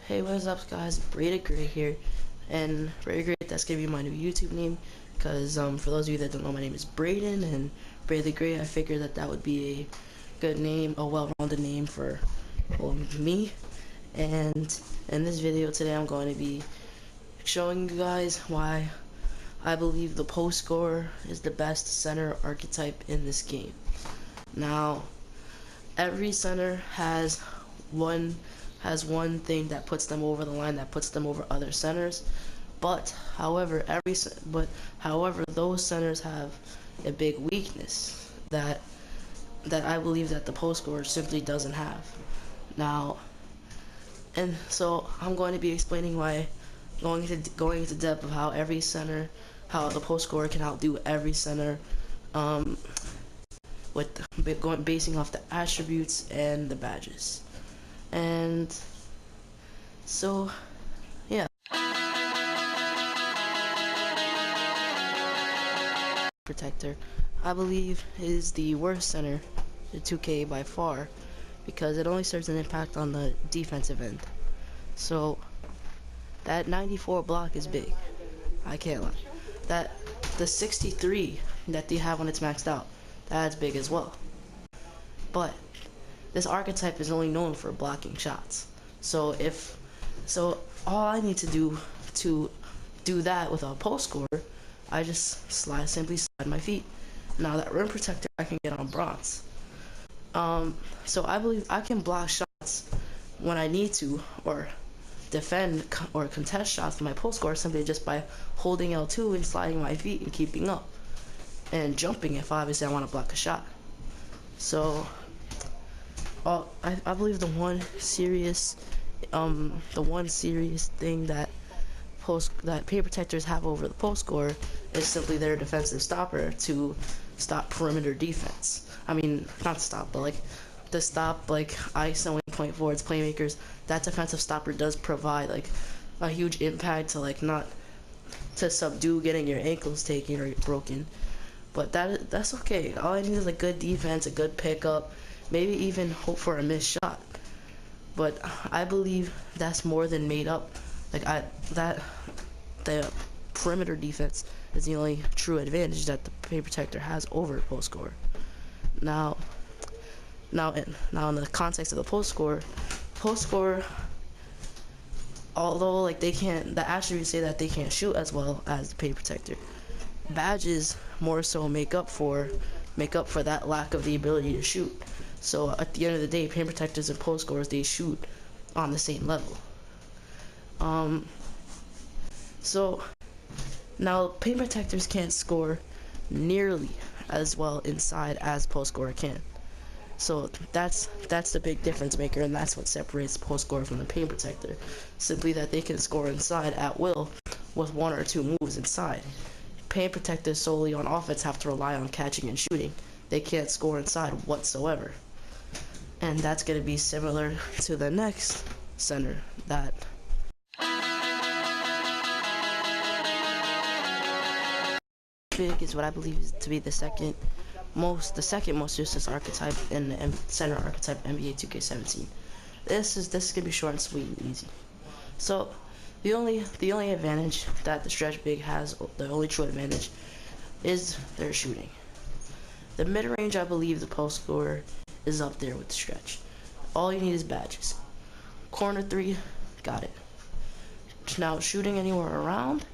Hey, what's up, guys? Braided Gray here, and Braided Gray, that's gonna be my new YouTube name. Cause for those of you that don't know, my name is Braden, and Braided Gray. I figured that would be a good name, a well-rounded name for me. And in this video today, I'm going to be showing you guys why I believe the post scorer is the best center archetype in this game. Now, every center has one thing that puts them over the line, that puts them over other centers. But however, those centers have a big weakness that I believe that the post scorer simply doesn't have. Now, and so I'm going to be explaining why, going into depth of how every center, how the post scorer can outdo every center, basing off the attributes and the badges. And so, yeah. Protector, I believe, is the worst center in 2K by far, because it only serves an impact on the defensive end. So that 94 block is big. I can't lie. That the 63 that they have when it's maxed out, that's big as well. But this archetype is only known for blocking shots. So all I need to do that with a post scorer, I just simply slide my feet. Now that rim protector I can get on bronze. So I believe I can block shots when I need to, or defend or contest shots with my post scorer simply just by holding L2 and sliding my feet and keeping up, and jumping if obviously I want to block a shot. So I believe the one serious thing that paint protectors have over the post scorer is simply their defensive stopper to stop perimeter defense. I mean, not to stop, but to stop ISO and point forwards playmakers. That defensive stopper does provide a huge impact to not to subdue getting your ankles taken or broken. But that's okay. All I need is a good defense, a good pickup, maybe even hope for a missed shot. But I believe that's more than made up. The perimeter defense is the only true advantage that the paint protector has over post scorer. Now in the context of the post scorer, although the attributes say that they can't shoot as well as the paint protector, badges more so make up for that lack of the ability to shoot. So at the end of the day, paint protectors and post scorers, they shoot on the same level. So now paint protectors can't score nearly as well inside as post scorer can. So that's the big difference maker, and that's what separates post scorer from the paint protector. Simply that they can score inside at will with one or two moves inside. Paint protectors solely on offense have to rely on catching and shooting. They can't score inside whatsoever. And that's going to be similar to the next center that big is what I believe is to be the second most useless archetype in the center archetype NBA 2K17. This is gonna be short and sweet and easy. So the only advantage that the stretch big has, the only true advantage, is their shooting. The mid-range, I believe the post scorer is up there with the stretch. All you need is badges. Corner three, got it. Now shooting anywhere around,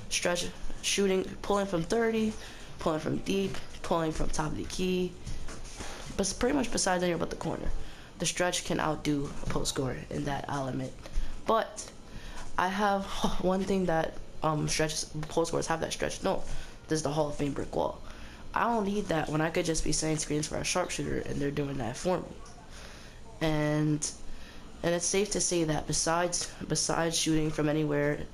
stretch shooting, pulling from 30, pulling from deep, pulling from top of the key, but pretty much besides anywhere but the corner, the stretch can outdo a post scorer in that element. But I have one thing that post scorers have that stretch don't. This is the Hall of Fame brick wall. I don't need that when I could just be setting screens for a sharpshooter and they're doing that for me. And it's safe to say that besides shooting from anywhere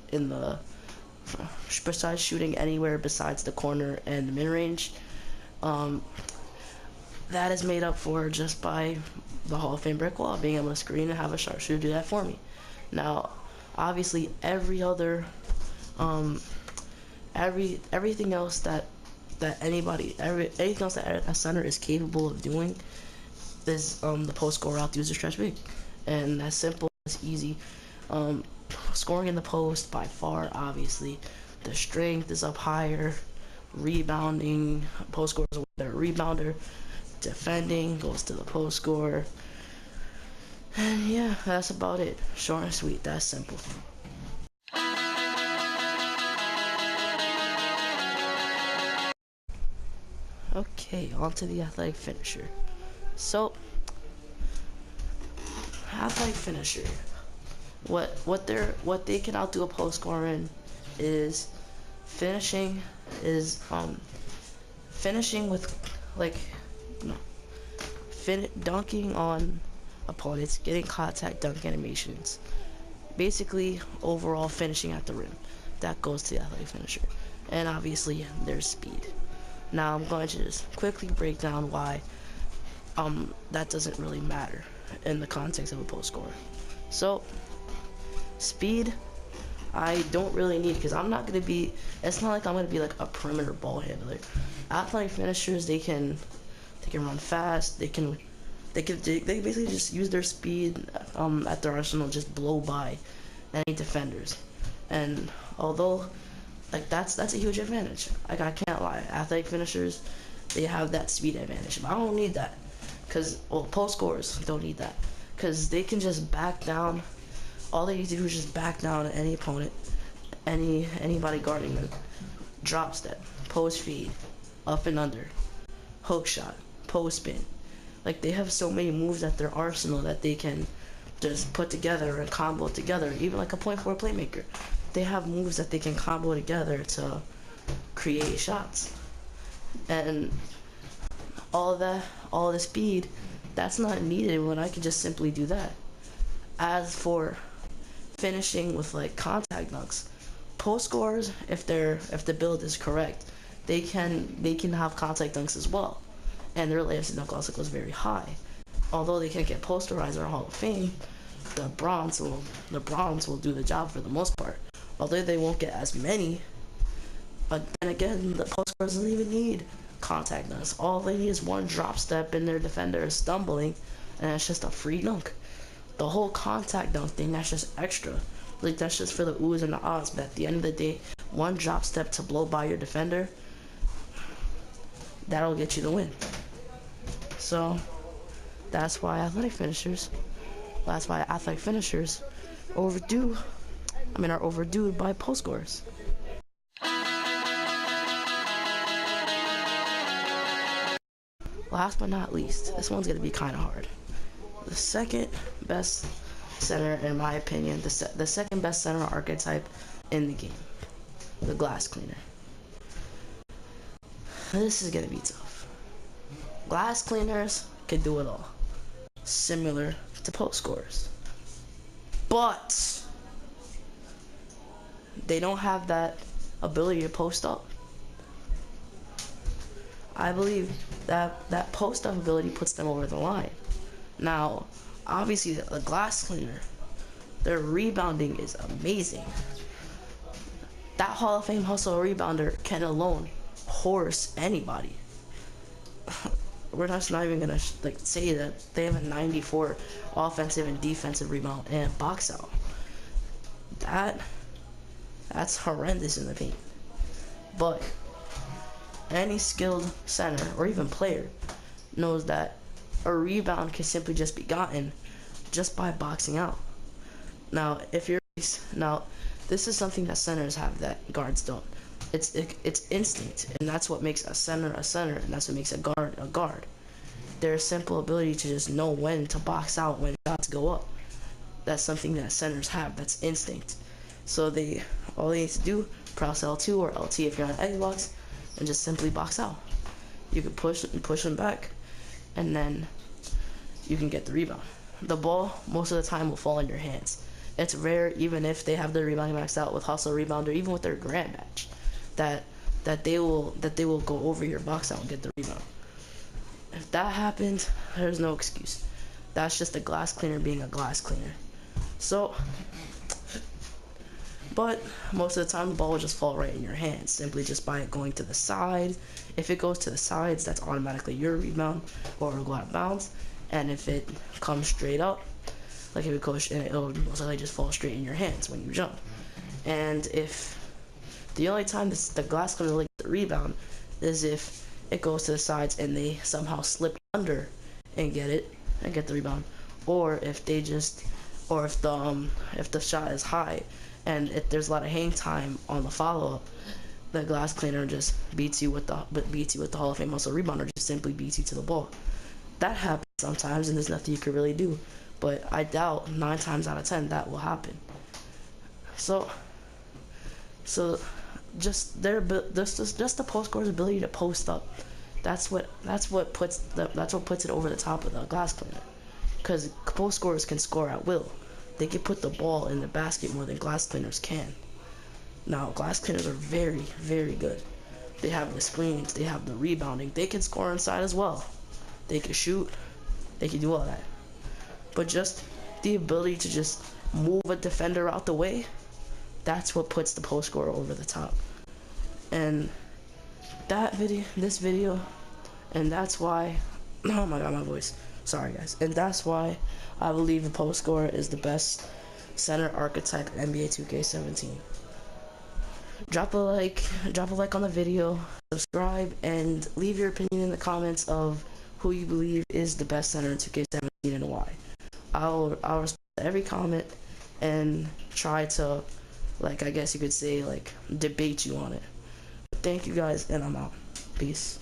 besides the corner and the mid-range, that is made up for just by the Hall of Fame brick wall, being able to screen and have a sharpshooter do that for me. Now, obviously, everything else that a center is capable of doing is the post scorer outdoes the stretch big, and that's simple, that's easy. Scoring in the post by far, obviously. The strength is up higher. Rebounding, post scorers with their rebounder. Defending goes to the post scorer. And yeah, that's about it. Short and sweet. That's simple. Okay, on to the athletic finisher. So, athletic finisher. What they can outdo a post scorer in is finishing finishing with like no dunking on opponents, getting contact dunk animations. Basically, overall finishing at the rim. That goes to the athletic finisher. And obviously, there's speed. Now I'm going to just quickly break down why that doesn't really matter in the context of a post scorer. So, speed, I don't really need, because I'm not going to be, it's not like I'm going to be like a perimeter ball handler. Athletic finishers, they can run fast, they basically just use their speed at their arsenal, just blow by any defenders. And although like that's a huge advantage, like I can't lie, athletic finishers, they have that speed advantage, but I don't need that, because post scorers don't need that, because they can just back down. All they need to do is just back down any opponent, anybody guarding them. Drop step, post feed, up and under, hook shot, post spin. Like, they have so many moves at their arsenal that they can just put together and combo together. Even like a point forward playmaker, they have moves that they can combo together to create shots. And all the speed, that's not needed when I can just simply do that. As for finishing with like contact dunks, post scorers, if the build is correct, they can have contact dunks as well, and their layups dunk also goes very high. Although they can't get posterized or Hall of Fame, the bronze will do the job for the most part. Although they won't get as many, but then again, the post scorers doesn't even need contact dunks. All they need is one drop step and their defender is stumbling, and it's just a free dunk. The whole contact dunk thing, that's just extra. Like, that's just for the oohs and the ahs, but at the end of the day, one drop step to blow by your defender, that'll get you the win. So that's why athletic finishers are overdue by post scorers. Last but not least, this one's gonna be kind of hard. The second best center, in my opinion, the second best center archetype in the game, the glass cleaner. This is gonna be tough. Glass cleaners can do it all, similar to post scorers, but they don't have that ability to post up. I believe that post up ability puts them over the line. Now, obviously, the glass cleaner, their rebounding is amazing. That Hall of Fame hustle rebounder can alone horse anybody. We're just not even gonna say that they have a 94 offensive and defensive rebound and box out. That's horrendous in the paint. But any skilled center or even player knows that a rebound can simply just be gotten just by boxing out. Now, this is something that centers have that guards don't. It's instinct, and that's what makes a center, and that's what makes a guard. Their simple ability to just know when to box out when shots go up. That's something that centers have. That's instinct. So all they need to do, press L2 or LT if you're on Xbox, and just simply box out. You can push them back, and then you can get the rebound. The ball most of the time will fall in your hands. It's rare, even if they have their rebounding maxed out with hustle rebound or even with their grand match, that they will go over your box out and get the rebound. If that happens, there's no excuse. That's just a glass cleaner being a glass cleaner. So, but most of the time the ball will just fall right in your hands simply just by it going to the side. If it goes to the sides, that's automatically your rebound or it'll go out of bounds. And if it comes straight up, Like if it goes, and it'll most likely just fall straight in your hands when you jump. And if the only time the glass cleaner will get the rebound is if it goes to the sides and they somehow slip under and get it and get the rebound, or if they just, or if the shot is high and if there's a lot of hang time on the follow up, the glass cleaner just beats you with the Hall of Fame muscle rebounder, just simply beats you to the ball. That happens sometimes, and there's nothing you can really do. But I doubt 9 times out of 10 that will happen. So just the post scorer's ability to post up. That's what puts it over the top of the glass cleaner. Because post scorers can score at will. They can put the ball in the basket more than glass cleaners can. Now, glass cleaners are very, very good. They have the screens, they have the rebounding, they can score inside as well. They can shoot, they can do all that. But just the ability to just move a defender out the way, that's what puts the post scorer over the top. And this video, and that's why, oh my god, my voice. Sorry guys. And that's why I believe the post scorer is the best center archetype in NBA 2K17. Drop a like on the video, subscribe, and leave your opinion in the comments of who you believe is the best center in 2K17 and why. I'll respond to every comment and try to, like, I guess you could say, like, debate you on it. Thank you guys, and I'm out. Peace.